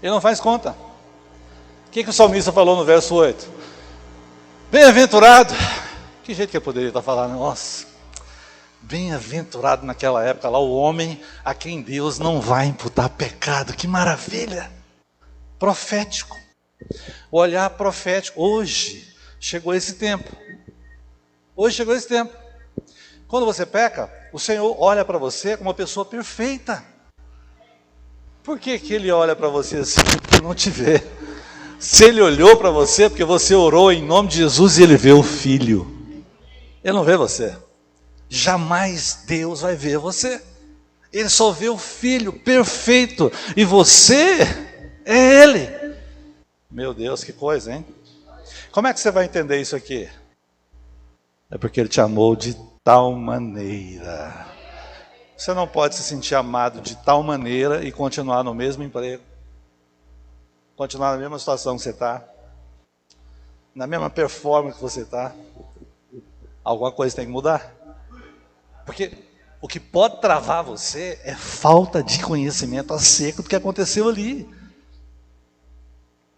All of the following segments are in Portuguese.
Ele não faz conta. O que o salmista falou no verso 8? Bem-aventurado. Que jeito que ele poderia estar falando? Nossa, bem-aventurado naquela época lá, o homem a quem Deus não vai imputar pecado. Que maravilha! Profético. O olhar profético. Hoje chegou esse tempo. Hoje chegou esse tempo. Quando você peca, o Senhor olha para você como uma pessoa perfeita. Por que Ele olha para você assim? Porque não te vê. Se Ele olhou para você, porque você orou em nome de Jesus e Ele vê o Filho. Ele não vê você. Jamais Deus vai ver você. Ele só vê o Filho perfeito. E você é Ele. Meu Deus, que coisa, hein? Como é que você vai entender isso aqui? É porque Ele te amou de tal maneira. Você não pode se sentir amado de tal maneira e continuar no mesmo emprego. Continuar na mesma situação que você está. Na mesma performance que você está. Alguma coisa tem que mudar. Porque o que pode travar você é falta de conhecimento acerca do que aconteceu ali.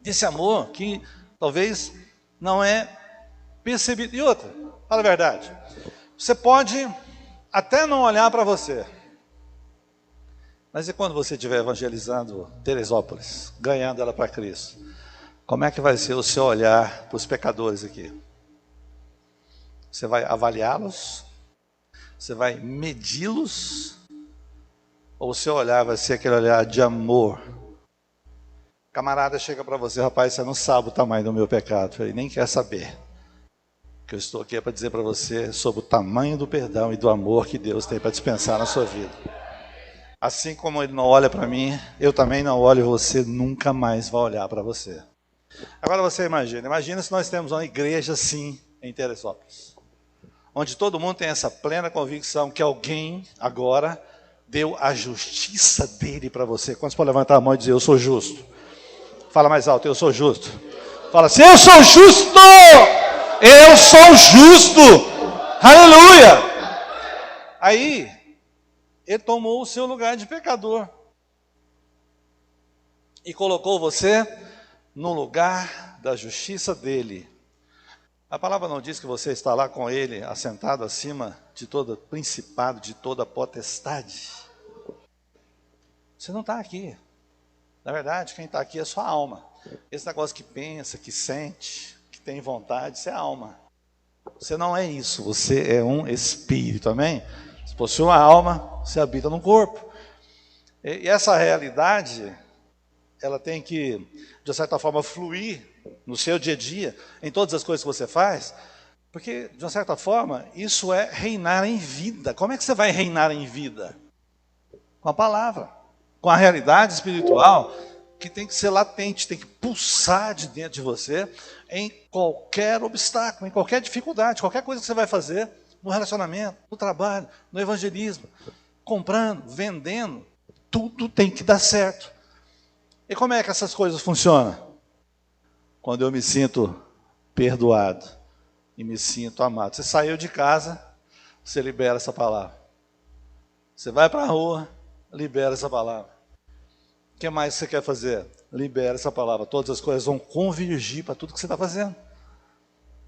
Desse amor que talvez não é percebido. E outra, fala a verdade. Você pode até não olhar para você. Mas e quando você estiver evangelizando Teresópolis, ganhando ela para Cristo? Como é que vai ser o seu olhar para os pecadores aqui? Você vai avaliá-los? Você vai medi-los? Ou o seu olhar vai ser aquele olhar de amor? Camarada chega para você, rapaz, você não sabe o tamanho do meu pecado. Ele nem quer saber. O que eu estou aqui é para dizer para você sobre o tamanho do perdão e do amor que Deus tem para dispensar na sua vida. Assim como Ele não olha para mim, eu também não olho, e você nunca mais vai olhar para você. Agora você imagina se nós temos uma igreja assim em Teresópolis, onde todo mundo tem essa plena convicção que alguém agora deu a justiça dele para você. Quantos podem levantar a mão e dizer, eu sou justo? Fala mais alto, eu sou justo. Fala assim, eu sou justo! Eu sou justo! Aleluia! Aí, Ele tomou o seu lugar de pecador e colocou você no lugar da justiça dele. A palavra não diz que você está lá com Ele, assentado acima de todo principado, de toda potestade. Você não está aqui. Na verdade, quem está aqui é sua alma. Esse negócio que pensa, que sente, que tem vontade, isso é alma. Você não é isso, você é um espírito, amém? Se possui uma alma, você habita no corpo. E essa realidade, ela tem que, de certa forma, fluir no seu dia a dia, em todas as coisas que você faz, porque, de uma certa forma, isso é reinar em vida. Como é que você vai reinar em vida? Com a palavra, com a realidade espiritual, que tem que ser latente, tem que pulsar de dentro de você, em qualquer obstáculo, em qualquer dificuldade, qualquer coisa que você vai fazer, no relacionamento, no trabalho, no evangelismo, comprando, vendendo, tudo tem que dar certo. E como é que essas coisas funcionam? Quando eu me sinto perdoado e me sinto amado. Você saiu de casa, você libera essa palavra. Você vai para a rua, libera essa palavra. O que mais você quer fazer? Libera essa palavra. Todas as coisas vão convergir para tudo que você está fazendo.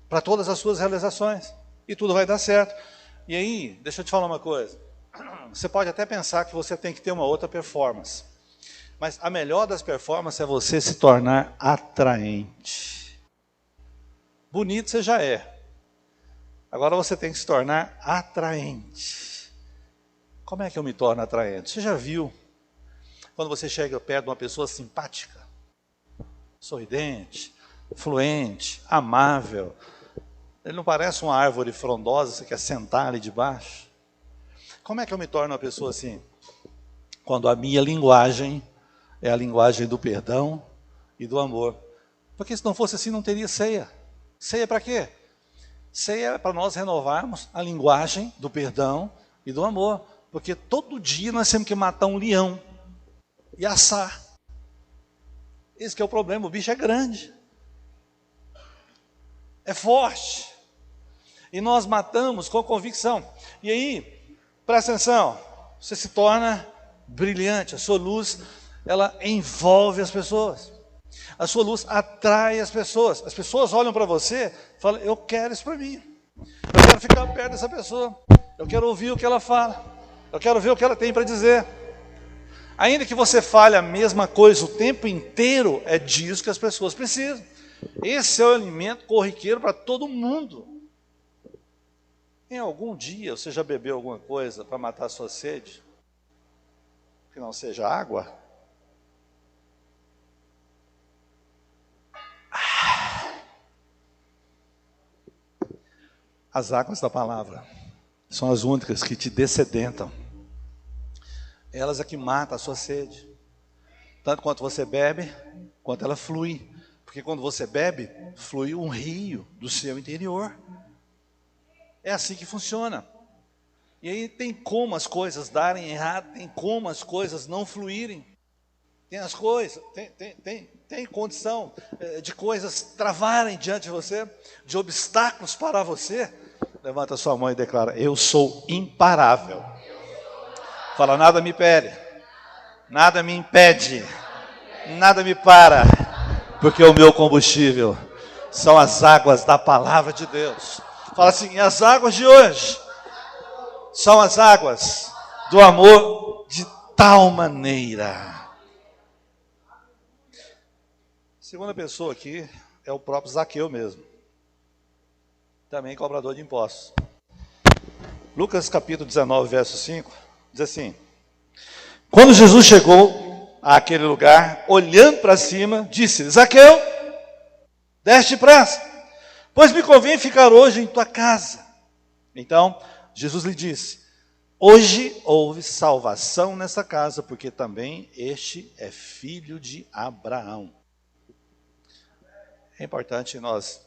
Para todas as suas realizações. E tudo vai dar certo. E aí, deixa eu te falar uma coisa. Você pode até pensar que você tem que ter uma outra performance. Mas a melhor das performances é você se tornar atraente. Bonito você já é. Agora você tem que se tornar atraente. Como é que eu me torno atraente? Você já viu? Quando você chega perto de uma pessoa simpática, sorridente, fluente, amável, ele não parece uma árvore frondosa, você quer sentar ali debaixo? Como é que eu me torno uma pessoa assim? Quando a minha linguagem é a linguagem do perdão e do amor. Porque se não fosse assim, não teria ceia. Ceia para quê? Ceia é para nós renovarmos a linguagem do perdão e do amor. Porque todo dia nós temos que matar um leão e assar. Esse que é o problema, o bicho é grande. É forte. E nós matamos com convicção. E aí, presta atenção, você se torna brilhante, a sua luz ela envolve as pessoas. A sua luz atrai as pessoas. As pessoas olham para você e falam, eu quero isso para mim. Eu quero ficar perto dessa pessoa. Eu quero ouvir o que ela fala. Eu quero ver o que ela tem para dizer. Ainda que você fale a mesma coisa o tempo inteiro, é disso que as pessoas precisam. Esse é o alimento corriqueiro para todo mundo. Em algum dia você já bebeu alguma coisa para matar a sua sede? Que não seja água? As águas da palavra são as únicas que te dessedentam. Elas é que matam a sua sede. Tanto quanto você bebe, quanto ela flui. Porque quando você bebe, flui um rio do seu interior. É assim que funciona. E aí tem como as coisas darem errado, tem como as coisas não fluírem. Tem as coisas, tem condição de coisas travarem diante de você, de obstáculos para você. Levanta a sua mão e declara, eu sou imparável. Fala, nada me impede, nada me impede, nada me para, porque o meu combustível são as águas da palavra de Deus. Fala assim, as águas de hoje são as águas do amor de tal maneira. Segunda pessoa aqui é o próprio Zaqueu mesmo. Também cobrador de impostos. Lucas capítulo 19, verso 5, diz assim, quando Jesus chegou àquele lugar, olhando para cima, disse, Zaqueu, desce depressa, pois me convém ficar hoje em tua casa. Então, Jesus lhe disse, hoje houve salvação nessa casa, porque também este é filho de Abraão. É importante nós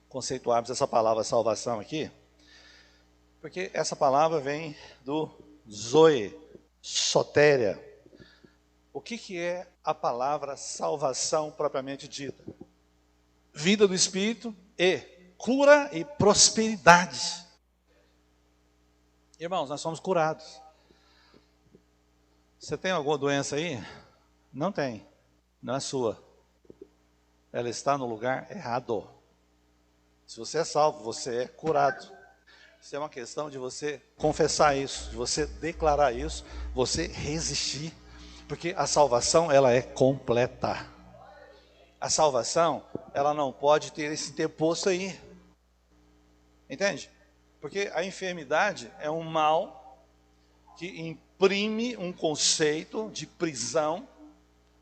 conceituarmos essa palavra salvação aqui, porque essa palavra vem do zoe, sotéria. O que é a palavra salvação propriamente dita? Vida do Espírito e cura e prosperidade. Irmãos, nós somos curados. Você tem alguma doença aí? Não tem, não é sua. Ela está no lugar errado. Se você é salvo, você é curado. Isso é uma questão de você confessar isso, de você declarar isso, você resistir. Porque a salvação, ela é completa. A salvação, ela não pode ter esse interposto aí. Entende? Porque a enfermidade é um mal que imprime um conceito de prisão,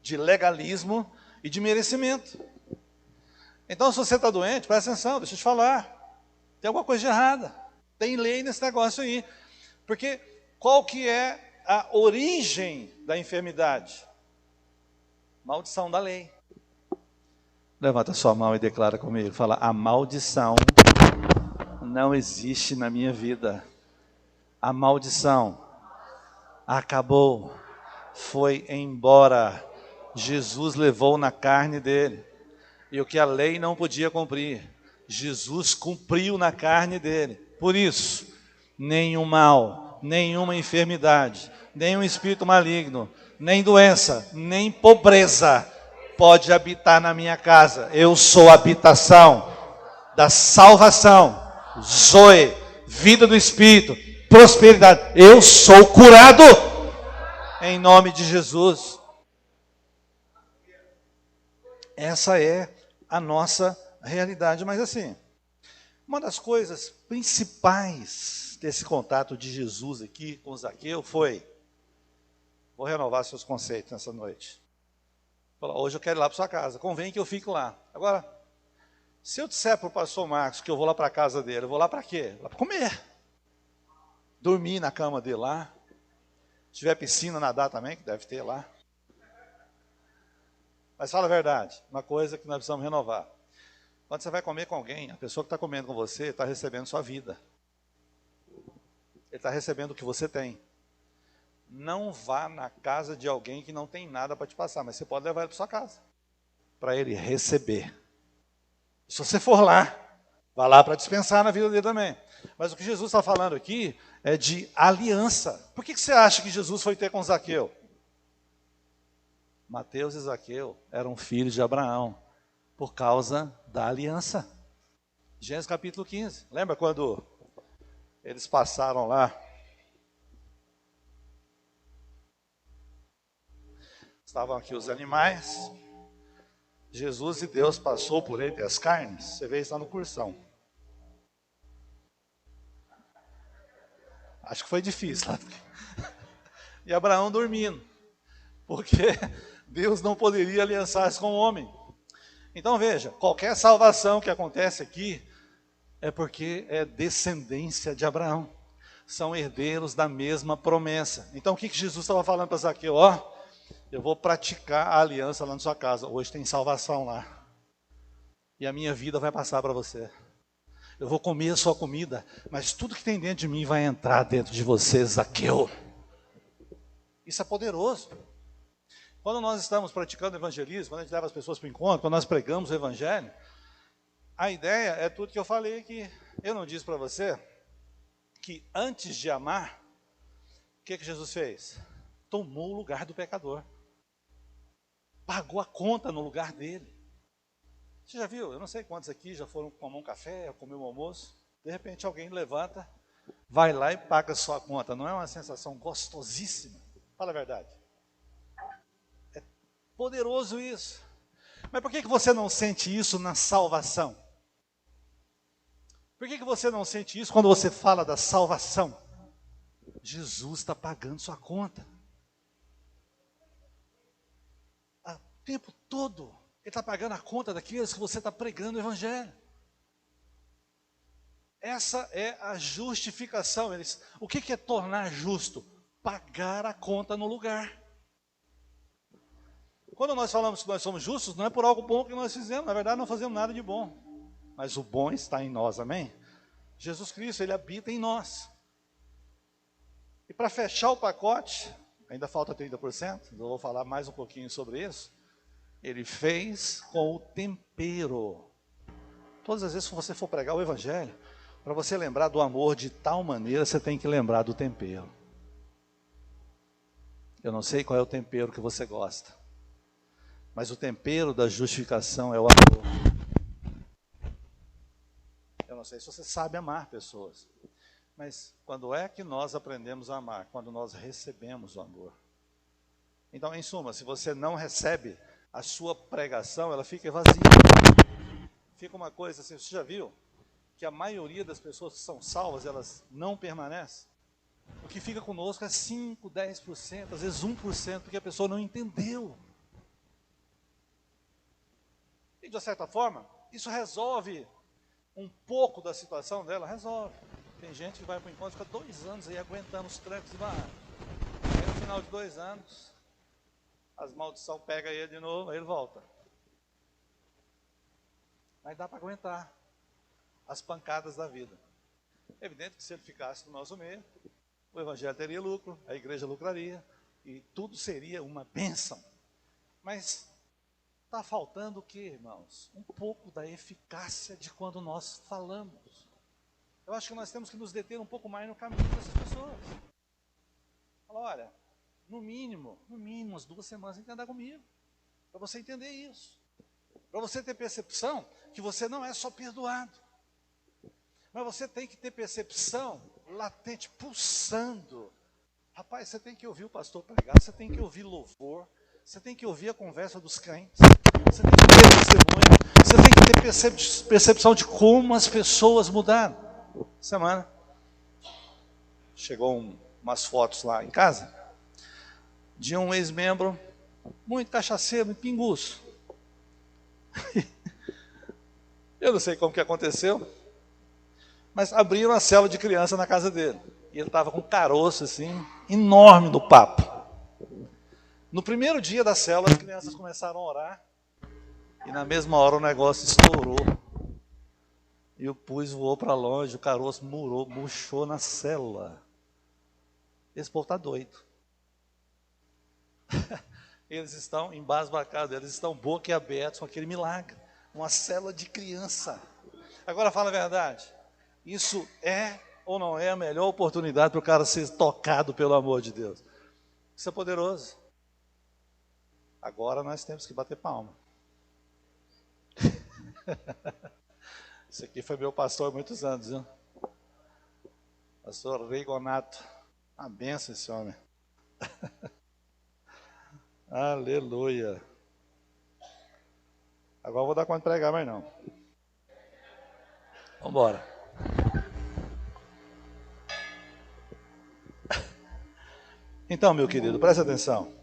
de legalismo e de merecimento. Então, se você está doente, presta atenção, deixa eu te falar. Tem alguma coisa de errada. Tem lei nesse negócio aí. Porque qual que é a origem da enfermidade? Maldição da lei. Levanta sua mão e declara comigo. Fala, a maldição não existe na minha vida. A maldição acabou. Foi embora. Jesus levou na carne dele. E o que a lei não podia cumprir, Jesus cumpriu na carne dele. Por isso, nenhum mal, nenhuma enfermidade, nenhum espírito maligno, nem doença, nem pobreza pode habitar na minha casa. Eu sou a habitação da salvação, zoe, vida do Espírito, prosperidade. Eu sou curado em nome de Jesus. Essa é a nossa realidade. Mas assim, uma das coisas principais desse contato de Jesus aqui com Zaqueu foi, vou renovar seus conceitos nessa noite. Hoje eu quero ir lá para sua casa, convém que eu fique lá. Agora, se eu disser para o pastor Marcos que eu vou lá para a casa dele, eu vou lá para quê? Lá para comer. Dormir na cama dele lá. Se tiver piscina, nadar também, que deve ter lá. Mas fala a verdade, uma coisa que nós precisamos renovar. Quando você vai comer com alguém, a pessoa que está comendo com você está recebendo sua vida. Ele está recebendo o que você tem. Não vá na casa de alguém que não tem nada para te passar, mas você pode levar ele para sua casa, para ele receber. Se você for lá, vá lá para dispensar na vida dele também. Mas o que Jesus está falando aqui é de aliança. Por que você acha que Jesus foi ter com Zaqueu? Mateus e Zaqueu eram filhos de Abraão por causa da aliança. Gênesis capítulo 15. Lembra quando eles passaram lá? Estavam aqui os animais. Jesus e Deus passou por entre as carnes. Você vê isso lá no cursão. Acho que foi difícil lá. E Abraão dormindo. Porque Deus não poderia aliançar-se com o homem. Então veja, qualquer salvação que acontece aqui é porque é descendência de Abraão. São herdeiros da mesma promessa. Então o que Jesus estava falando para Zaqueu? Ó, eu vou praticar a aliança lá na sua casa. Hoje tem salvação lá. E a minha vida vai passar para você. Eu vou comer a sua comida, mas tudo que tem dentro de mim vai entrar dentro de você, Zaqueu. Isso é poderoso. Quando nós estamos praticando evangelismo, quando a gente leva as pessoas para o encontro, quando nós pregamos o evangelho, a ideia é tudo que eu falei aqui. Eu não disse para você que antes de amar, o que Jesus fez? Tomou o lugar do pecador. Pagou a conta no lugar dele. Você já viu? Eu não sei quantos aqui já foram tomar um café, comer um almoço. De repente alguém levanta, vai lá e paga a sua conta. Não é uma sensação gostosíssima? Fala a verdade. É poderoso isso. Mas por que você não sente isso na salvação? Por que você não sente isso quando você fala da salvação? Jesus está pagando sua conta. O tempo todo, Ele está pagando a conta daqueles que você está pregando o evangelho. Essa é a justificação. O que é tornar justo? Pagar a conta no lugar. Quando nós falamos que nós somos justos, não é por algo bom que nós fizemos. Na verdade, não fazemos nada de bom. Mas o bom está em nós, amém? Jesus Cristo, Ele habita em nós. E para fechar o pacote, ainda falta 30%, eu vou falar mais um pouquinho sobre isso. Ele fez com o tempero. Todas as vezes que você for pregar o evangelho, para você lembrar do amor de tal maneira, você tem que lembrar do tempero. Eu não sei qual é o tempero que você gosta, mas o tempero da justificação é o amor. Eu não sei se você sabe amar pessoas, mas quando é que nós aprendemos a amar? Quando nós recebemos o amor. Então, em suma, se você não recebe, a sua pregação, ela fica vazia. Fica uma coisa assim, você já viu? Que a maioria das pessoas que são salvas, elas não permanecem. O que fica conosco é 5%, 10%, às vezes 1%, porque a pessoa não entendeu. E de uma certa forma, isso resolve um pouco da situação dela, resolve. Tem gente que vai para o encontro e fica 2 anos aí aguentando os trancos e barrancos. Aí no final de 2 anos, as maldições pegam ele de novo, aí ele volta. Mas dá para aguentar as pancadas da vida. É evidente que se ele ficasse no nosso meio, o evangelho teria lucro, a igreja lucraria, e tudo seria uma bênção. Mas está faltando o que, irmãos? Um pouco da eficácia de quando nós falamos. Eu acho que nós temos que nos deter um pouco mais no caminho dessas pessoas. Fala, olha, no mínimo, umas 2 semanas tem que andar comigo, para você entender isso. Para você ter percepção que você não é só perdoado, mas você tem que ter percepção latente, pulsando. Rapaz, você tem que ouvir o pastor pregar, você tem que ouvir louvor, você tem que ouvir a conversa dos crentes, você tem que ter testemunho, você tem que ter percepção de como as pessoas mudaram. Semana, chegou umas fotos lá em casa, de um ex-membro, muito cachaceiro, muito pinguço. Eu não sei como que aconteceu, mas abriram a célula de criança na casa dele. E ele estava com um caroço assim, enorme no papo. No primeiro dia da célula, as crianças começaram a orar, e na mesma hora o negócio estourou. E o pus voou para longe, o caroço murchou na célula. Esse povo está doido. Eles estão embasbacados, eles estão boquiabertos com aquele milagre. Uma célula de criança. Agora fala a verdade. Isso é ou não é a melhor oportunidade para o cara ser tocado pelo amor de Deus? Isso é poderoso. Agora nós temos que bater palma. Esse aqui foi meu pastor há muitos anos, viu? Pastor Reigonato. Uma benção esse homem. Aleluia. Agora eu vou dar conta de pregar, mas não. Vamos embora. Então, meu querido, preste atenção.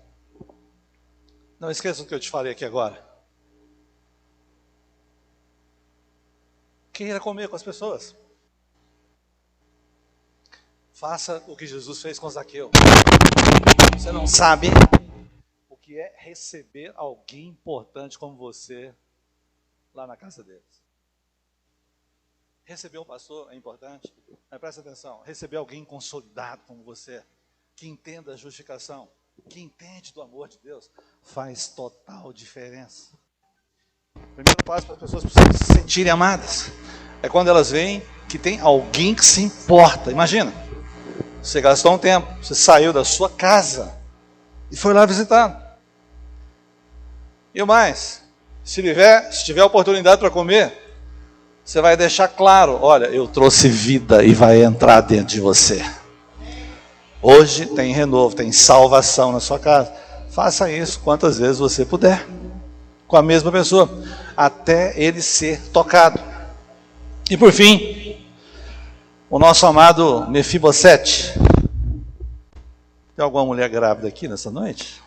Não esqueça o que eu te falei aqui agora. Queira comer com as pessoas. Faça o que Jesus fez com Zaqueu. Você não sabe o que é receber alguém importante como você lá na casa deles. Receber um pastor é importante, mas presta atenção, receber alguém consolidado como você, que entenda a justificação, que entende do amor de Deus, faz total diferença. O primeiro passo para as pessoas se sentirem amadas é quando elas veem que tem alguém que se importa. Imagina, você gastou um tempo, você saiu da sua casa e foi lá visitar. E o mais, se tiver oportunidade para comer, você vai deixar claro, olha, eu trouxe vida e vai entrar dentro de você. Hoje tem renovo, tem salvação na sua casa. Faça isso quantas vezes você puder, com a mesma pessoa, até ele ser tocado. E por fim, o nosso amado Mefibosete. Tem alguma mulher grávida aqui nessa noite?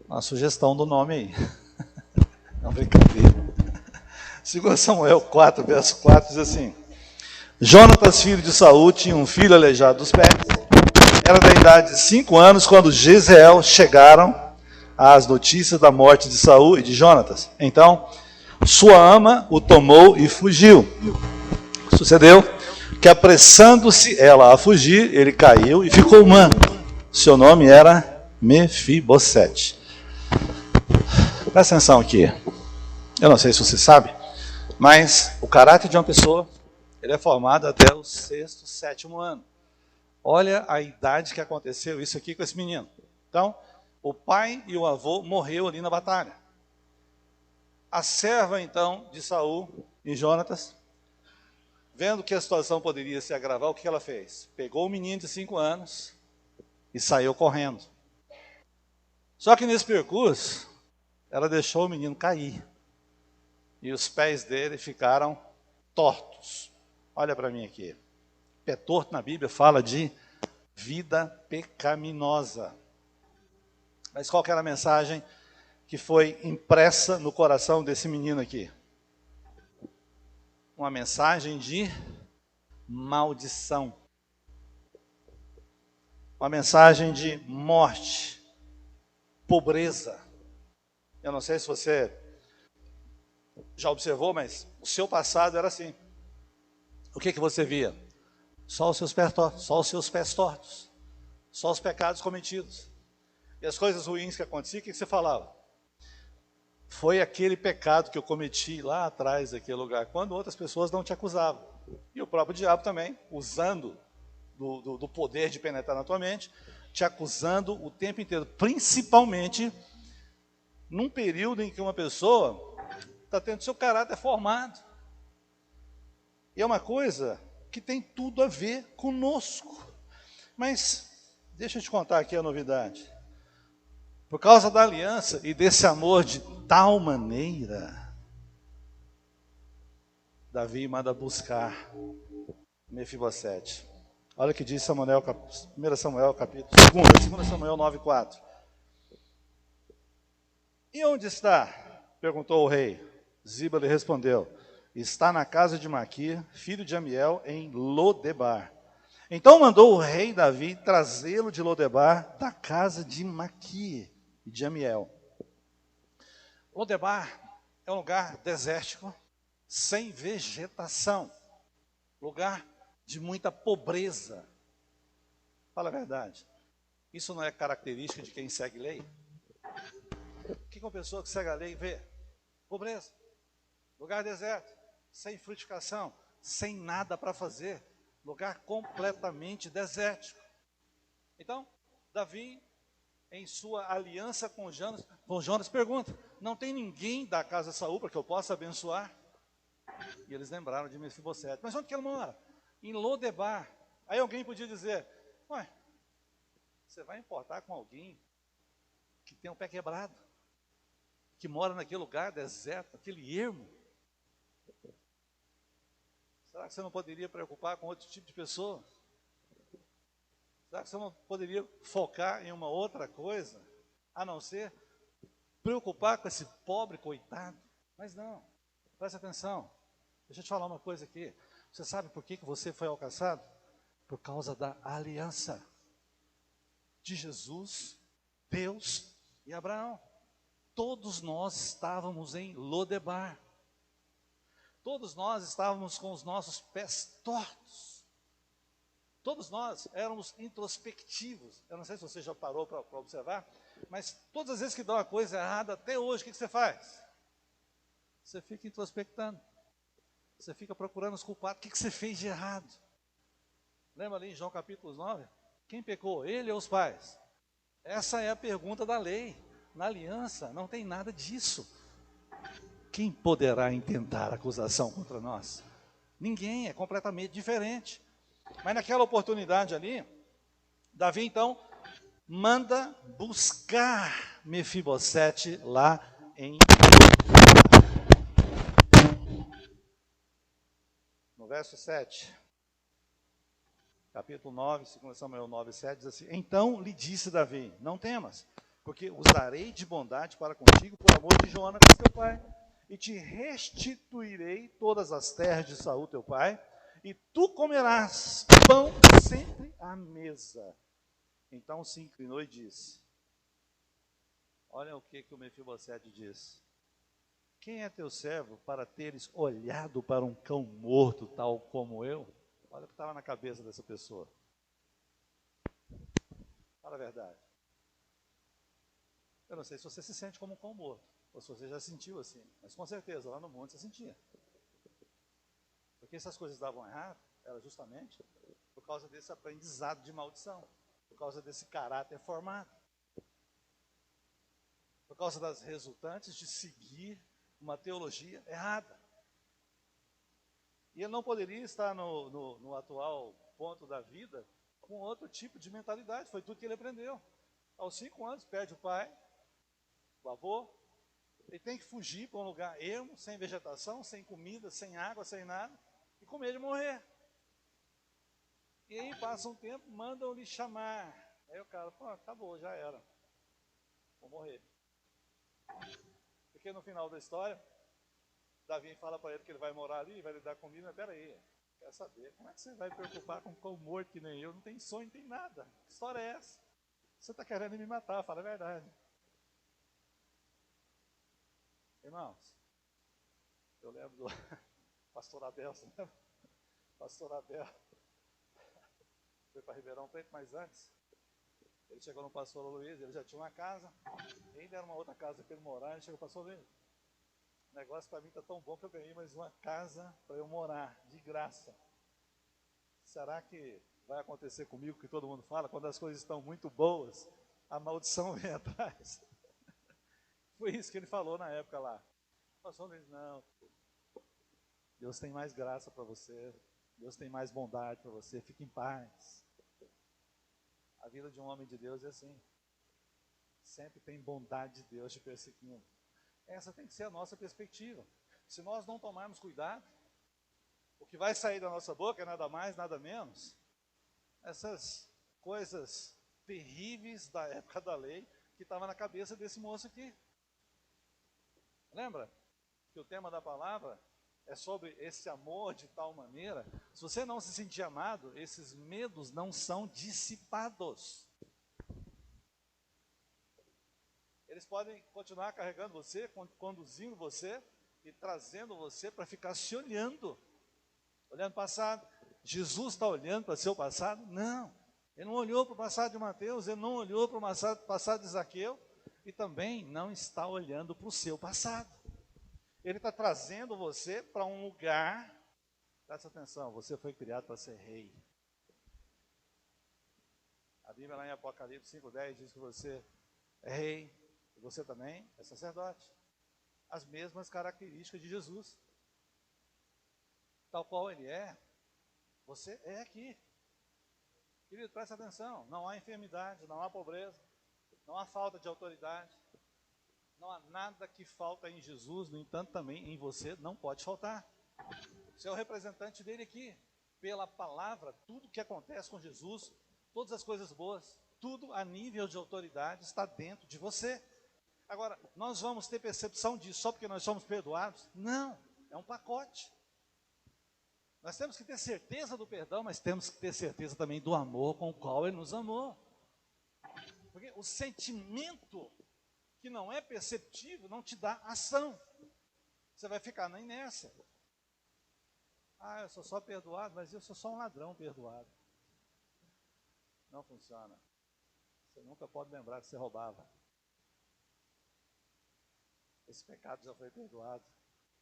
Uma sugestão do nome aí. Não, brincadeira. 2 Samuel 4, verso 4 diz assim: Jonatas, filho de Saul, tinha um filho aleijado dos pés. Era da idade de 5 anos quando Jezreel chegaram as notícias da morte de Saul e de Jonatas. Então, sua ama o tomou e fugiu. Sucedeu que, apressando-se ela a fugir, ele caiu e ficou manco. Seu nome era Mefibosete. Presta atenção aqui. Eu não sei se você sabe, mas o caráter de uma pessoa, ele é formado até o 6º, 7º ano. Olha a idade que aconteceu isso aqui com esse menino. Então, o pai e o avô morreram ali na batalha. A serva, então, de Saul e Jonatas, vendo que a situação poderia se agravar, o que ela fez? Pegou o menino de 5 anos e saiu correndo. Só que nesse percurso, ela deixou o menino cair. E os pés dele ficaram tortos. Olha para mim aqui. Pé torto na Bíblia fala de vida pecaminosa. Mas qual que era a mensagem que foi impressa no coração desse menino aqui? Uma mensagem de maldição. Uma mensagem de morte, pobreza. Eu não sei se você já observou, mas o seu passado era assim. O que você via? Só os seus pés tortos, só os pecados cometidos. E as coisas ruins que aconteciam, o que você falava? Foi aquele pecado que eu cometi lá atrás, daquele lugar, quando outras pessoas não te acusavam. E o próprio diabo também, usando do poder de penetrar na tua mente, te acusando o tempo inteiro, principalmente num período em que uma pessoa está tendo seu caráter formado. E é uma coisa que tem tudo a ver conosco. Mas, deixa eu te contar aqui a novidade. Por causa da aliança e desse amor de tal maneira, Davi manda buscar Mefibosete. Olha o que diz 1 Samuel capítulo 2 Samuel 9:4. E onde está? Perguntou o rei. Ziba lhe respondeu: está na casa de Maquir, filho de Amiel, em Lodebar. Então mandou o rei Davi trazê-lo de Lodebar, da casa de Maquir e de Amiel. Lodebar é um lugar desértico, sem vegetação, lugar de muita pobreza. Fala a verdade, isso não é característica de quem segue lei? O que uma pessoa que segue a lei vê? Pobreza, lugar deserto, sem frutificação, sem nada para fazer, lugar completamente desértico. Então, Davi em sua aliança com Jonas pergunta: não tem ninguém da casa de Saul para que eu possa abençoar? E eles lembraram de Mefibosete. Mas onde que ele mora? Em Lodebar. Aí alguém podia dizer: ué, você vai importar com alguém que tem um pé quebrado, que mora naquele lugar deserto, aquele ermo? Será que você não poderia preocupar com outro tipo de pessoa? Será que você não poderia focar em uma outra coisa, a não ser preocupar com esse pobre coitado? Mas não, preste atenção, deixa eu te falar uma coisa aqui. Você sabe por que você foi alcançado? Por causa da aliança de Jesus, Deus e Abraão. Todos nós estávamos em Lodebar. Todos nós estávamos com os nossos pés tortos. Todos nós éramos introspectivos. Eu não sei se você já parou para observar, mas todas as vezes que dá uma coisa errada, até hoje, o que você faz? Você fica introspectando. Você fica procurando os culpados. O que você fez de errado? Lembra ali em João capítulo 9? Quem pecou? Ele ou os pais? Essa é a pergunta da lei. Na aliança não tem nada disso. Quem poderá intentar acusação contra nós? Ninguém, é completamente diferente. Mas naquela oportunidade ali, Davi então manda buscar Mefibosete lá no verso 7. Capítulo 9, 2 Samuel 9, 7, diz assim: então lhe disse Davi: não temas, porque usarei de bondade para contigo por amor de Jonas, teu pai, e te restituirei todas as terras de Saul, teu pai, e tu comerás pão sempre à mesa. Então se inclinou e disse: olha o que o Mefibosete diz: quem é teu servo para teres olhado para um cão morto tal como eu? Olha o que estava na cabeça dessa pessoa. Fala a verdade. Eu não sei se você se sente como um cão morto, ou se você já sentiu assim, mas com certeza lá no monte você sentia. Porque essas coisas davam errado, era justamente por causa desse aprendizado de maldição, por causa desse caráter formado, por causa das resultantes de seguir uma teologia errada. E ele não poderia estar no atual ponto da vida com outro tipo de mentalidade. Foi tudo que ele aprendeu. Aos 5 anos, perde o pai, o avô. Ele tem que fugir para um lugar ermo, sem vegetação, sem comida, sem água, sem nada, e com medo de morrer. E aí passa um tempo, mandam-lhe chamar. Aí o cara, pô, acabou, já era. Vou morrer. Porque no final da história, Davi fala para ele que ele vai morar ali, vai lhe dar comida, mas peraí, quer saber, como é que você vai preocupar com um cão morto que nem eu? Não tem sonho, não tem nada. Que história é essa? Você está querendo me matar, fala a verdade. Irmãos, eu lembro do pastor Abel, você lembra? Pastor Abel foi para Ribeirão Preto, mas antes, ele chegou no pastor Luiz, ele já tinha uma casa, ainda era uma outra casa para ele morar, ele chegou no pastor Luiz: o negócio para mim está tão bom que eu ganhei mais uma casa para eu morar, de graça. Será que vai acontecer comigo que todo mundo fala? Quando as coisas estão muito boas, a maldição vem atrás. Foi isso que ele falou na época lá. O pastor Luiz: não, Deus tem mais graça para você, Deus tem mais bondade para você, fique em paz. A vida de um homem de Deus é assim. Sempre tem bondade de Deus te perseguindo. Essa tem que ser a nossa perspectiva. Se nós não tomarmos cuidado, o que vai sair da nossa boca é nada mais, nada menos essas coisas terríveis da época da lei que estava na cabeça desse moço aqui. Lembra que o tema da palavra é sobre esse amor de tal maneira? Se você não se sentir amado, esses medos não são dissipados. Eles podem continuar carregando você, conduzindo você e trazendo você para ficar se olhando para o passado. Jesus está olhando para o seu passado? Não. Ele não olhou para o passado de Mateus, ele não olhou para o passado de Zaqueu, e também não está olhando para o seu passado. Ele está trazendo você para um lugar. Presta atenção, você foi criado para ser rei. A Bíblia lá em Apocalipse 5:10 diz que você é rei, e você também é sacerdote. As mesmas características de Jesus. Tal qual ele é, você é aqui. Querido, presta atenção, não há enfermidade, não há pobreza, não há falta de autoridade, não há nada que falta em Jesus, no entanto também em você não pode faltar. Você é o representante dele aqui, pela palavra, tudo que acontece com Jesus, todas as coisas boas, tudo a nível de autoridade está dentro de você. Agora, nós vamos ter percepção disso só porque nós somos perdoados? Não, é um pacote. Nós temos que ter certeza do perdão, mas temos que ter certeza também do amor com o qual ele nos amou. Porque o sentimento que não é perceptível não te dá ação. Você vai ficar na inércia. Ah, eu sou só perdoado, mas eu sou só um ladrão perdoado. Não funciona. Você nunca pode lembrar que você roubava. Esse pecado já foi perdoado.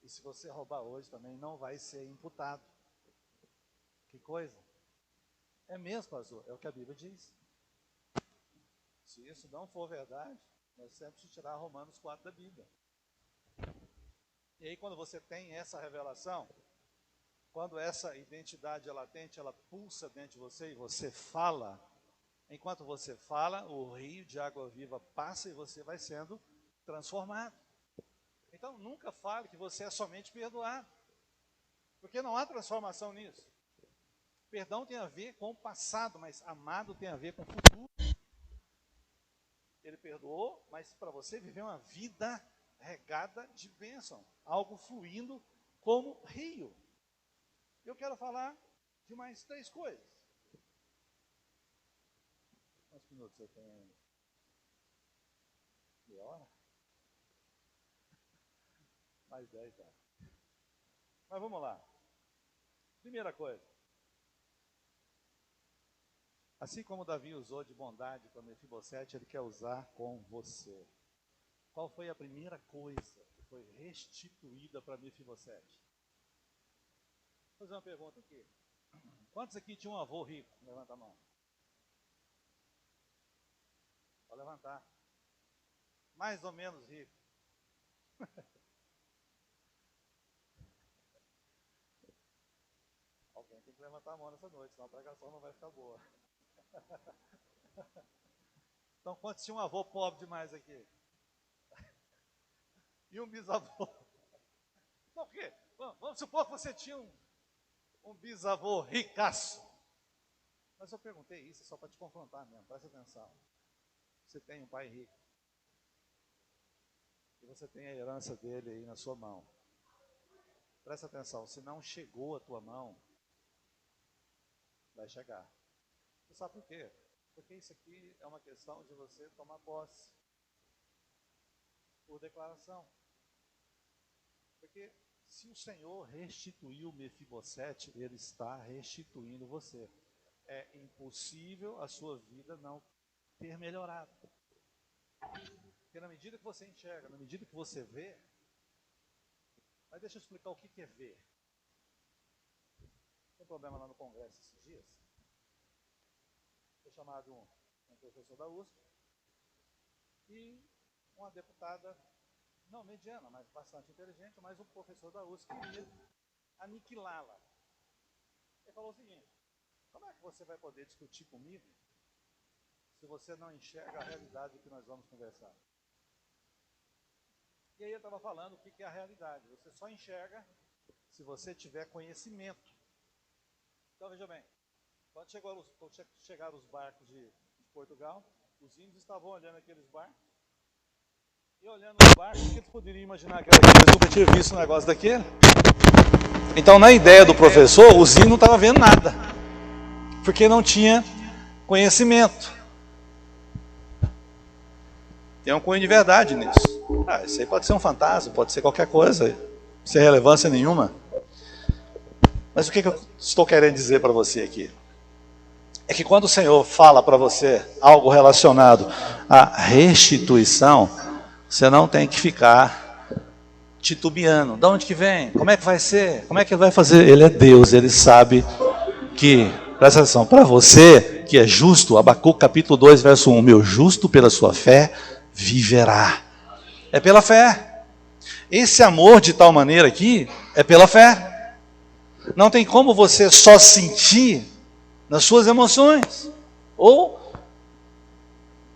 E se você roubar hoje também não vai ser imputado. Que coisa? É mesmo, pastor? É o que a Bíblia diz. Se isso não for verdade, nós temos que tirar Romanos 4 da Bíblia. E aí quando você tem essa revelação, quando essa identidade é latente, ela pulsa dentro de você e você fala, enquanto você fala, o rio de água viva passa e você vai sendo transformado. Então nunca fale que você é somente perdoado, porque não há transformação nisso. Perdão tem a ver com o passado, mas amado tem a ver com o futuro. Ele perdoou, mas para você viver uma vida regada de bênção, algo fluindo como rio. Eu quero falar de mais 3 coisas. Quantos minutos você tem? Meia hora? Mais 10, tá? Mas vamos lá. Primeira coisa. Assim como Davi usou de bondade com Mefibosete, ele quer usar com você. Qual foi a primeira coisa que foi restituída para Mefibosete? Vou fazer uma pergunta aqui. Quantos aqui tinham um avô rico? Levanta a mão. Pode levantar. Mais ou menos rico. Alguém tem que levantar a mão nessa noite, senão a pregação não vai ficar boa. Então, quantos tinham um avô pobre demais aqui? E um bisavô? Por quê? Vamos supor que você tinha um bisavô ricaço. Mas eu perguntei isso só para te confrontar mesmo, presta atenção. Você tem um pai rico. E você tem a herança dele aí na sua mão. Presta atenção, se não chegou à tua mão, vai chegar. Você sabe por quê? Porque isso aqui é uma questão de você tomar posse. Por declaração. Porque se o Senhor restituiu Mefibosete, ele está restituindo você. É impossível a sua vida não ter melhorado. Porque na medida que você enxerga, na medida que você vê, mas deixa eu explicar o que é ver. Tem um problema lá no Congresso esses dias. Foi chamado um professor da USP e uma deputada, não mediana, mas bastante inteligente, mas um professor da USP queria aniquilá-la. Ele falou o seguinte: como é que você vai poder discutir comigo se você não enxerga a realidade do que nós vamos conversar? E aí ele estava falando o que é a realidade. Você só enxerga se você tiver conhecimento. Então veja bem, quando chegaram os barcos de Portugal, os índios estavam olhando aqueles barcos. E olhando os barcos, o que eles poderiam imaginar que era aquilo? Eles nunca tinham visto um negócio daquele. Então, na ideia do professor, os índios não estavam vendo nada, porque não tinha conhecimento. Tem um cunho de verdade nisso. Isso aí pode ser um fantasma, pode ser qualquer coisa, sem relevância nenhuma. Mas o que eu estou querendo dizer para você aqui? É que quando o Senhor fala para você algo relacionado à restituição, você não tem que ficar titubeando. De onde que vem? Como é que vai ser? Como é que ele vai fazer? Ele é Deus, ele sabe que, presta atenção, para você que é justo, Abacuque capítulo 2, verso 1, meu justo pela sua fé viverá. É pela fé. Esse amor de tal maneira aqui é pela fé. Não tem como você só sentir nas suas emoções, ou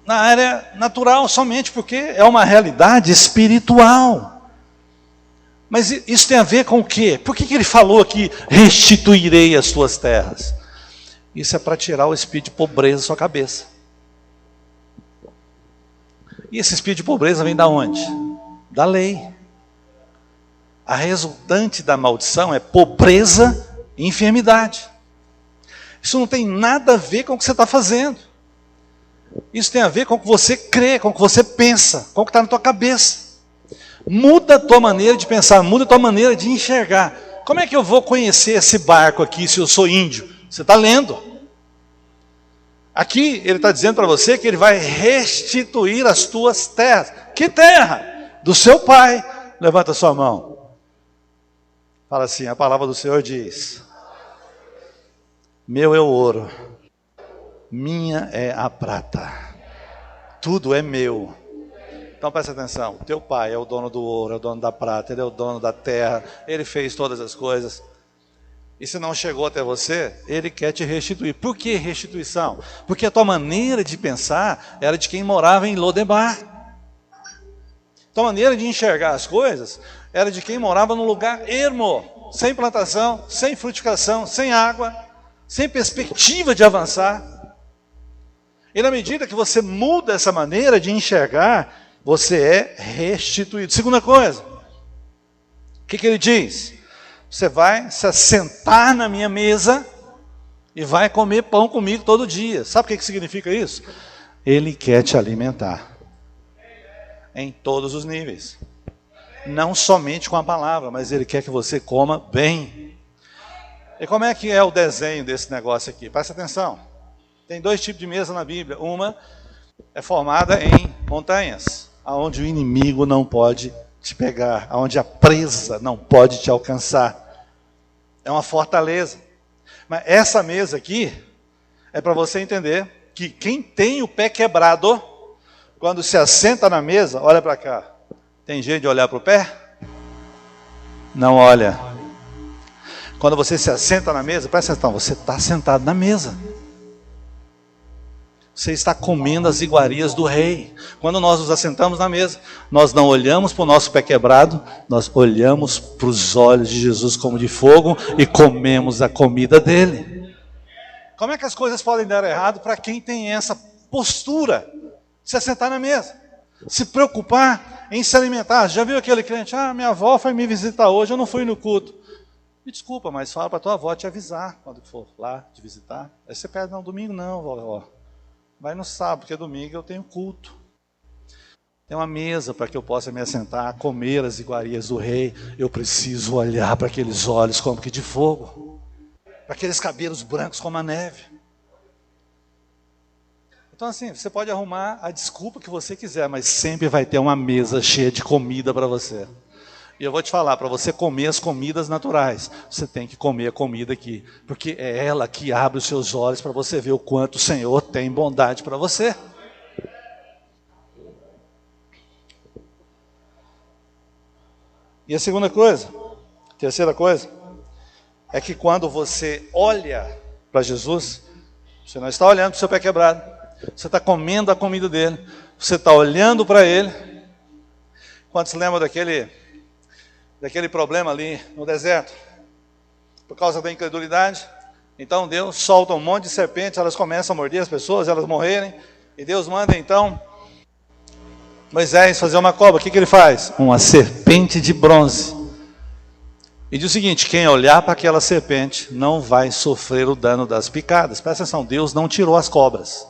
na área natural somente, porque é uma realidade espiritual. Mas isso tem a ver com o quê? Por que ele falou aqui, restituirei as tuas terras? Isso é para tirar o espírito de pobreza da sua cabeça. E esse espírito de pobreza vem da onde? Da lei. A resultante da maldição é pobreza e enfermidade. Isso não tem nada a ver com o que você está fazendo. Isso tem a ver com o que você crê, com o que você pensa, com o que está na tua cabeça. Muda a tua maneira de pensar, muda a tua maneira de enxergar. Como é que eu vou conhecer esse barco aqui se eu sou índio? Você está lendo. Aqui ele está dizendo para você que ele vai restituir as tuas terras. Que terra? Do seu pai. Levanta a sua mão. Fala assim, a palavra do Senhor diz: meu é o ouro, minha é a prata, tudo é meu. Então presta atenção, teu pai é o dono do ouro, é o dono da prata, ele é o dono da terra, ele fez todas as coisas. E se não chegou até você, ele quer te restituir. Por que restituição? Porque a tua maneira de pensar era de quem morava em Lodebar. Tua maneira de enxergar as coisas era de quem morava num lugar ermo, sem plantação, sem frutificação, sem água, sem perspectiva de avançar. E na medida que você muda essa maneira de enxergar, você é restituído. Segunda coisa, o que ele diz? Você vai se assentar na minha mesa e vai comer pão comigo todo dia. Sabe o que significa isso? Ele quer te alimentar. Em todos os níveis. Não somente com a palavra, mas ele quer que você coma bem. E como é que é o desenho desse negócio aqui? Presta atenção. Tem dois tipos de mesa na Bíblia. Uma é formada em montanhas, onde o inimigo não pode te pegar, onde a presa não pode te alcançar. É uma fortaleza. Mas essa mesa aqui é para você entender que quem tem o pé quebrado, quando se assenta na mesa, olha para cá. Tem jeito de olhar para o pé? Não olha. Quando você se assenta na mesa, presta atenção, você está sentado na mesa. Você está comendo as iguarias do rei. Quando nós nos assentamos na mesa, nós não olhamos para o nosso pé quebrado, nós olhamos para os olhos de Jesus como de fogo e comemos a comida dele. Como é que as coisas podem dar errado para quem tem essa postura? Se assentar na mesa, se preocupar em se alimentar. Já viu aquele crente? Minha avó foi me visitar hoje, eu não fui no culto. Me desculpa, mas fala para tua avó te avisar quando for lá te visitar. Aí você pede, não, domingo não, vovó. Vai no sábado, porque domingo eu tenho culto. Tem uma mesa para que eu possa me assentar, comer as iguarias do rei. Eu preciso olhar para aqueles olhos como que de fogo, para aqueles cabelos brancos como a neve. Então assim, você pode arrumar a desculpa que você quiser, mas sempre vai ter uma mesa cheia de comida para você. E eu vou te falar, para você comer as comidas naturais, você tem que comer a comida aqui, porque é ela que abre os seus olhos para você ver o quanto o Senhor tem bondade para você. E a segunda coisa, terceira coisa, é que quando você olha para Jesus, você não está olhando para o seu pé quebrado, você está comendo a comida dele, você está olhando para ele. Quando se lembra daquele problema ali no deserto, por causa da incredulidade, então Deus solta um monte de serpentes, elas começam a morder as pessoas, elas morrerem, e Deus manda então Moisés fazer uma cobra. O que ele faz? Uma serpente de bronze. E diz o seguinte: quem olhar para aquela serpente não vai sofrer o dano das picadas. Presta atenção, Deus não tirou as cobras,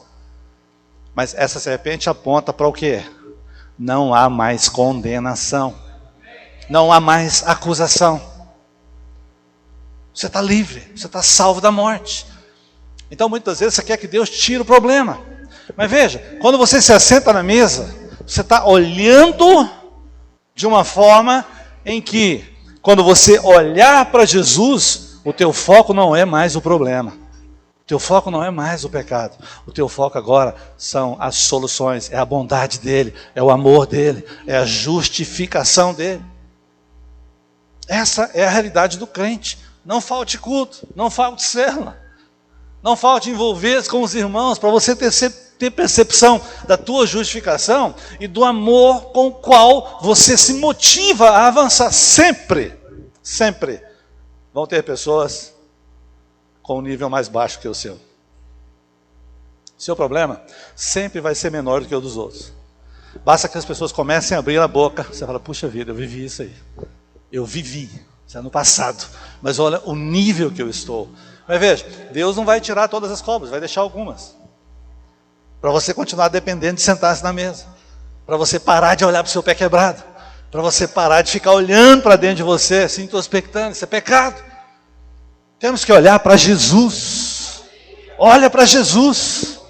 mas essa serpente aponta para o quê? Não há mais condenação, não há mais acusação. Você está livre, você está salvo da morte. Então muitas vezes você quer que Deus tire o problema. Mas veja, quando você se assenta na mesa, você está olhando de uma forma em que, quando você olhar para Jesus, o teu foco não é mais o problema. O teu foco não é mais o pecado. O teu foco agora são as soluções, é a bondade dele, é o amor dele, é a justificação dele. Essa é a realidade do crente. Não falte culto, não falte célula, não falte envolver-se com os irmãos para você ter percepção da tua justificação e do amor com o qual você se motiva a avançar. Sempre vão ter pessoas com um nível mais baixo que o seu. Seu problema sempre vai ser menor do que o dos outros. Basta que as pessoas comecem a abrir a boca. Você fala, puxa vida, eu vivi isso aí. Eu vivi, isso é no passado. Mas olha o nível que eu estou. Mas veja, Deus não vai tirar todas as cobras, vai deixar algumas. Para você continuar dependendo de sentar-se na mesa. Para você parar de olhar para o seu pé quebrado. Para você parar de ficar olhando para dentro de você, se introspectando. Isso é pecado. Temos que olhar para Jesus. Olha para Jesus.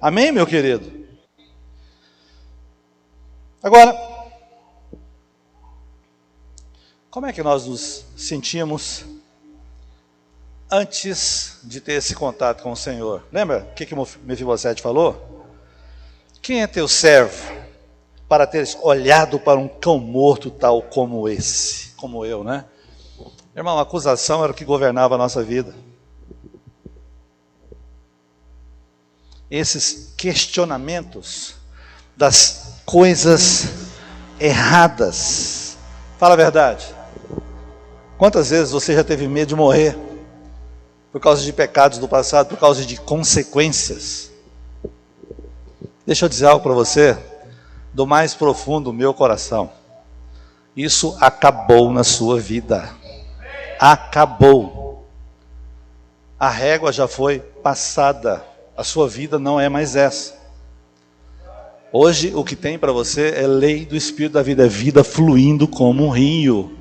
Amém, meu querido? Agora, como é que nós nos sentimos antes de ter esse contato com o Senhor? Lembra o que Mefibosete falou? Quem é teu servo para teres olhado para um cão morto tal como esse? Como eu, né? Irmão, a acusação era o que governava a nossa vida. Esses questionamentos das coisas erradas. Fala a verdade. Quantas vezes você já teve medo de morrer por causa de pecados do passado, por causa de consequências? Deixa eu dizer algo para você, do mais profundo do meu coração. Isso acabou na sua vida. Acabou. A régua já foi passada. A sua vida não é mais essa. Hoje o que tem para você é lei do Espírito da vida, é vida fluindo como um rio.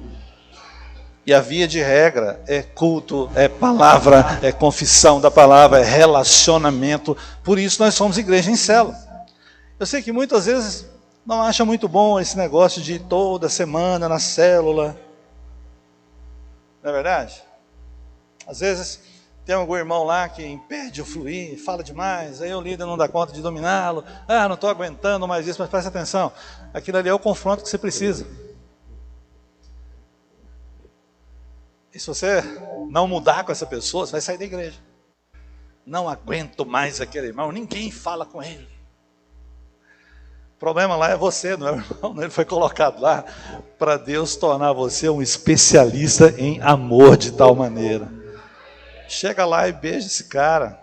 E a via de regra é culto, é palavra, é confissão da palavra, é relacionamento. Por isso nós somos igreja em célula. Eu sei que muitas vezes não acha muito bom esse negócio de ir toda semana na célula. Não é verdade? Às vezes tem algum irmão lá que impede o fluir, fala demais, aí o líder não dá conta de dominá-lo. Ah, não estou aguentando mais isso, mas presta atenção. Aquilo ali é o confronto que você precisa. E se você não mudar com essa pessoa, você vai sair da igreja. Não aguento mais aquele irmão, ninguém fala com ele. O problema lá é você, não é o irmão, ele foi colocado lá para Deus tornar você um especialista em amor de tal maneira. Chega lá e beija esse cara.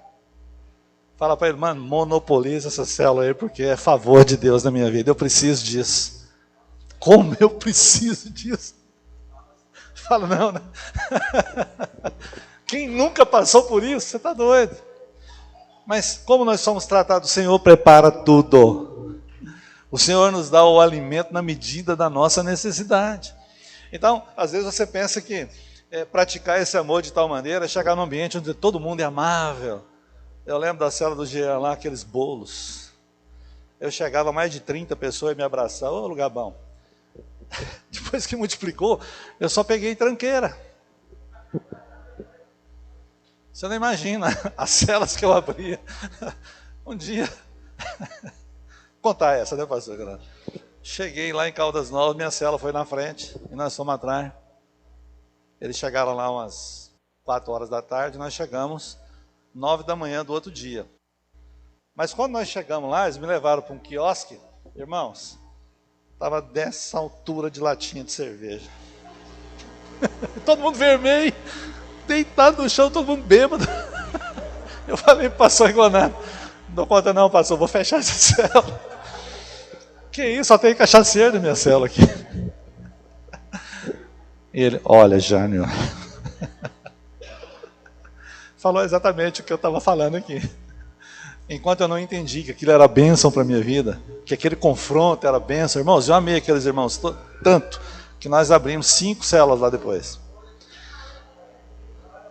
Fala para ele, mano, monopoliza essa célula aí, porque é favor de Deus na minha vida, eu preciso disso. Como eu preciso disso? Fala, não, né? Quem nunca passou por isso? Você está doido. Mas como nós somos tratados, o Senhor prepara tudo. O Senhor nos dá o alimento na medida da nossa necessidade. Então, às vezes você pensa que praticar esse amor de tal maneira é chegar num ambiente onde todo mundo é amável. Eu lembro da célula do Jean lá, aqueles bolos. Eu chegava mais de 30 pessoas e me abraçavam. Ô, lugar bom. Depois que multiplicou, eu só peguei tranqueira. Você não imagina as celas que eu abria. Um dia... Vou contar essa, né, pastor? Cheguei lá em Caldas Novas, minha cela foi na frente e nós fomos atrás. Eles chegaram lá umas 4 horas da tarde, nós chegamos 9 da manhã do outro dia. Mas quando nós chegamos lá, eles me levaram para um quiosque, irmãos, estava dessa altura de latinha de cerveja. Todo mundo vermelho, deitado no chão, todo mundo bêbado. Eu falei, pastor Iguanado, não dou conta não, pastor, vou fechar essa cela. Que isso, só tem cachaceiro na minha cela aqui. E ele, olha, Jânio, falou exatamente o que eu estava falando aqui. Enquanto eu não entendi que aquilo era bênção para a minha vida, que aquele confronto era bênção, irmãos, eu amei aqueles irmãos tanto, que nós abrimos 5 células lá depois.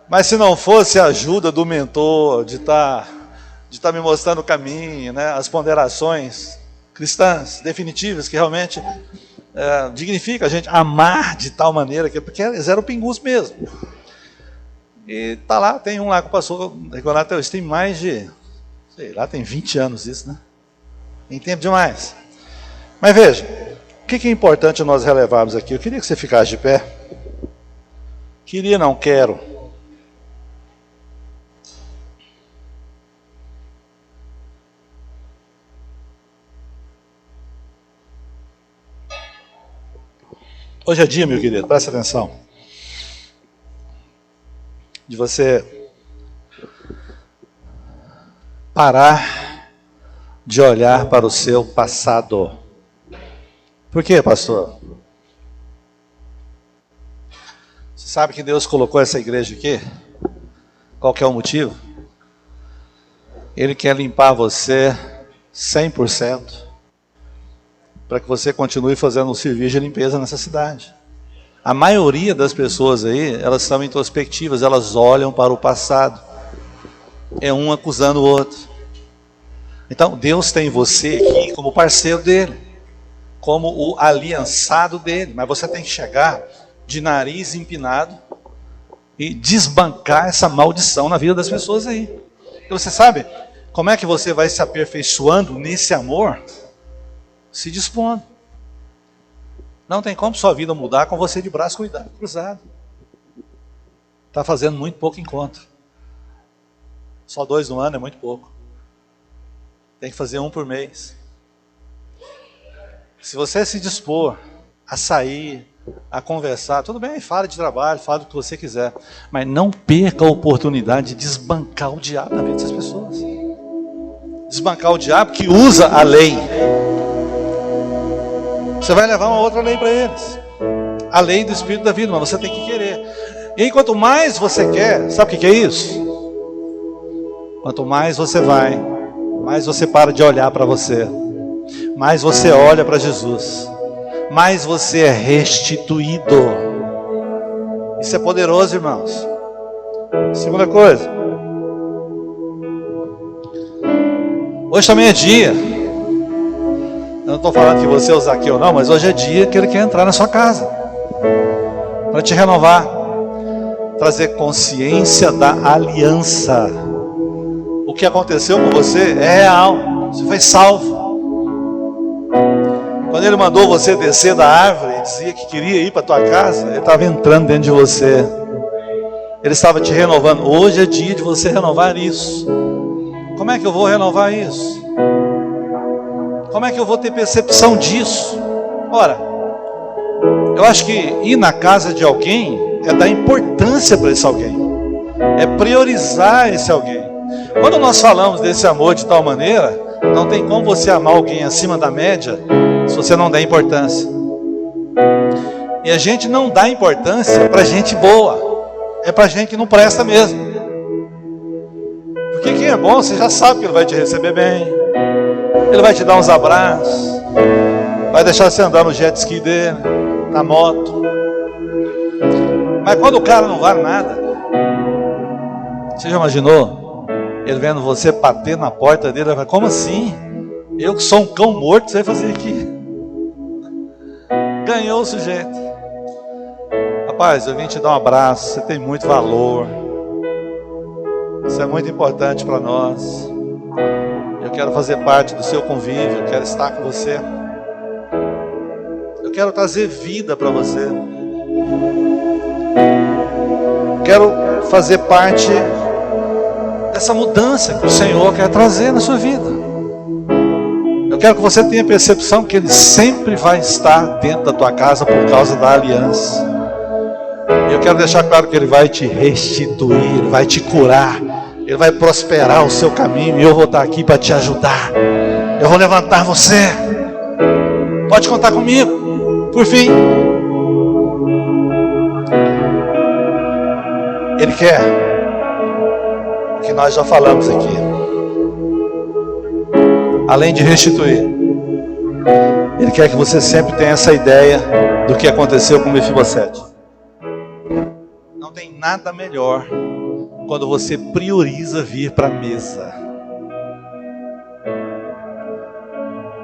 Mas se não fosse a ajuda do mentor, de estar me mostrando o caminho, né, as ponderações cristãs, definitivas, que realmente dignifica a gente amar de tal maneira, porque eles eram pingus mesmo. E tá lá, tem um lá que o pastor Renato até hoje, tem mais de, sei lá, tem 20 anos isso, né? Tem tempo demais. Mas veja, o que é importante nós relevarmos aqui? Eu queria que você ficasse de pé. Queria, não quero. Hoje é dia, meu querido, presta atenção, de você parar de olhar para o seu passado. Por quê, pastor? Você sabe que Deus colocou essa igreja aqui? Qual que é o motivo? Ele quer limpar você 100%. Para que você continue fazendo um serviço de limpeza nessa cidade. A maioria das pessoas aí, elas são introspectivas, elas olham para o passado. É um acusando o outro. Então, Deus tem você aqui como parceiro dele, como o aliançado dele, mas você tem que chegar de nariz empinado e desbancar essa maldição na vida das pessoas aí. E você sabe como é que você vai se aperfeiçoando nesse amor? Se dispondo. Não tem como sua vida mudar com você de braço cruzado. Está fazendo muito pouco encontro. Só 2 no ano é muito pouco. Tem que fazer 1 por mês. Se você se dispor a sair, a conversar, tudo bem, fala de trabalho, fala do que você quiser, mas não perca a oportunidade de desbancar o diabo na vida dessas pessoas. Desbancar o diabo que usa a lei. Você vai levar uma outra lei para eles. A lei do Espírito da vida, mas você tem que querer. E aí, quanto mais você quer, sabe o que é isso? Quanto mais você vai, mais você para de olhar para você. Mais você olha para Jesus. Mais você é restituído. Isso é poderoso, irmãos. Segunda coisa. Hoje também é dia. Eu não estou falando que você é o Zaqueu não, mas hoje é dia que ele quer entrar na sua casa. Para te renovar. Trazer consciência da aliança. O que aconteceu com você é real. Você foi salvo. Quando ele mandou você descer da árvore e dizia que queria ir para a tua casa, ele estava entrando dentro de você. Ele estava te renovando. Hoje é dia de você renovar isso. Como é que eu vou renovar isso? Como é que eu vou ter percepção disso? Ora, eu acho que ir na casa de alguém é dar importância para esse alguém. É priorizar esse alguém. Quando nós falamos desse amor de tal maneira, não tem como você amar alguém acima da média se você não der importância. E a gente não dá importância para gente boa. É para gente que não presta mesmo. Porque quem é bom, você já sabe que ele vai te receber bem. Ele vai te dar uns abraços. Vai deixar você andar no jet ski dele, na moto. Mas quando o cara não vale nada, você já imaginou? Ele vendo você bater na porta dele, ele vai, como assim? Eu que sou um cão morto, você vai fazer aqui? Ganhou o sujeito. Rapaz, eu vim te dar um abraço, você tem muito valor. Isso é muito importante para nós. Eu quero fazer parte do seu convívio, eu quero estar com você. Eu quero trazer vida para você. Quero fazer parte dessa mudança que o Senhor quer trazer na sua vida. Eu quero que você tenha percepção que Ele sempre vai estar dentro da tua casa por causa da aliança. Eu quero deixar claro que Ele vai te restituir, Ele vai te curar, Ele vai prosperar o seu caminho e eu vou estar aqui para te ajudar. Eu vou levantar você. Pode contar comigo. Por fim, Ele quer o que nós já falamos aqui. Além de restituir, Ele quer que você sempre tenha essa ideia do que aconteceu com Mefibosete. Não tem nada melhor quando você prioriza vir para a mesa.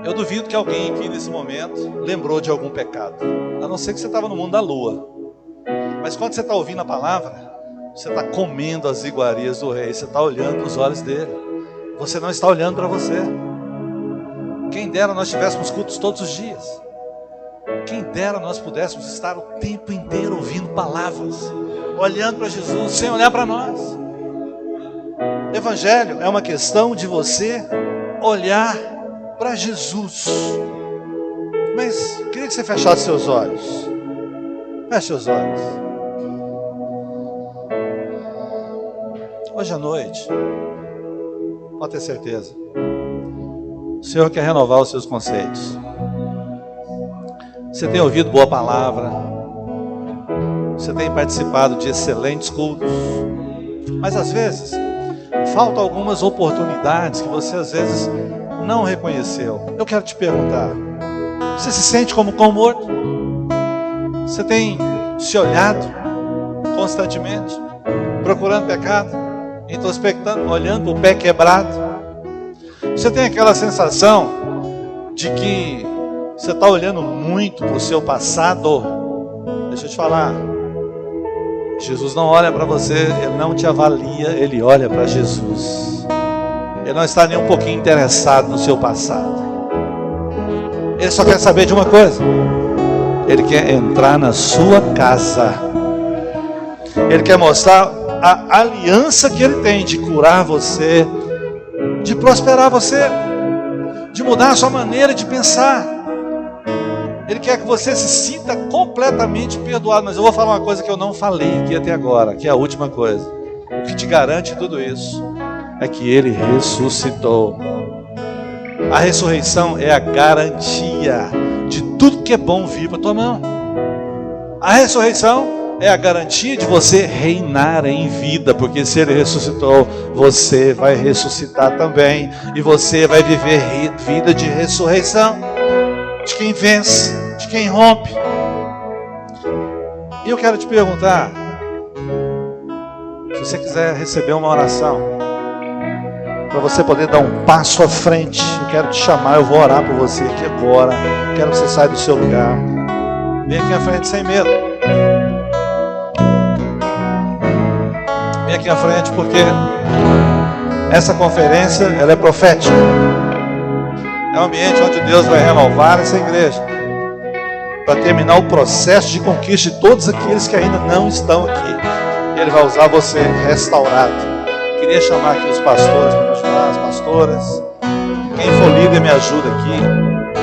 Eu duvido que alguém aqui nesse momento lembrou de algum pecado, a não ser que você estava no mundo da lua. Mas quando você está ouvindo a palavra, Você está comendo as iguarias do rei, você está olhando nos olhos dele. Você não está olhando para você. Quem dera nós tivéssemos cultos todos os dias. Quem dera nós pudéssemos estar o tempo inteiro ouvindo palavras, olhando para Jesus, sem olhar para nós. Evangelho é uma questão de você olhar para Jesus. Mas queria que você fechasse seus olhos. Feche seus olhos. Hoje à noite, pode ter certeza, o Senhor quer renovar os seus conceitos. Você tem ouvido boa palavra, você tem participado de excelentes cultos, mas às vezes faltam algumas oportunidades que você às vezes não reconheceu. Eu quero te perguntar, você se sente como cão morto? Você tem se olhado constantemente, procurando pecado, introspectando, olhando para o pé quebrado? Você tem aquela sensação de que você está olhando muito para o seu passado? Deixa eu te falar, Jesus não olha para você, Ele não te avalia, Ele olha para Jesus. Ele não está nem um pouquinho interessado no seu passado. Ele só quer saber de uma coisa: Ele quer entrar na sua casa. Ele quer mostrar a aliança que Ele tem de curar você, de prosperar você, de mudar a sua maneira de pensar. Ele quer que você se sinta completamente perdoado. Mas eu vou falar uma coisa que eu não falei aqui até agora, que é a última coisa. O que te garante tudo isso é que Ele ressuscitou. A ressurreição é a garantia de tudo que é bom vir para a tua mão. A ressurreição é a garantia de você reinar em vida, porque se Ele ressuscitou, você vai ressuscitar também, e você vai viver vida de ressurreição, de quem vence, de quem rompe. E eu quero te perguntar, se você quiser receber uma oração, para você poder dar um passo à frente, eu quero te chamar, eu vou orar por você aqui agora. Quero que você saia do seu lugar, vem aqui à frente sem medo. Vem aqui à frente, porque essa conferência, ela é profética. É um ambiente onde Deus vai renovar essa igreja, para terminar o processo de conquista de todos aqueles que ainda não estão aqui. Ele vai usar você restaurado. Queria chamar aqui os pastores para me ajudar, as pastoras. Quem for líder me ajuda aqui.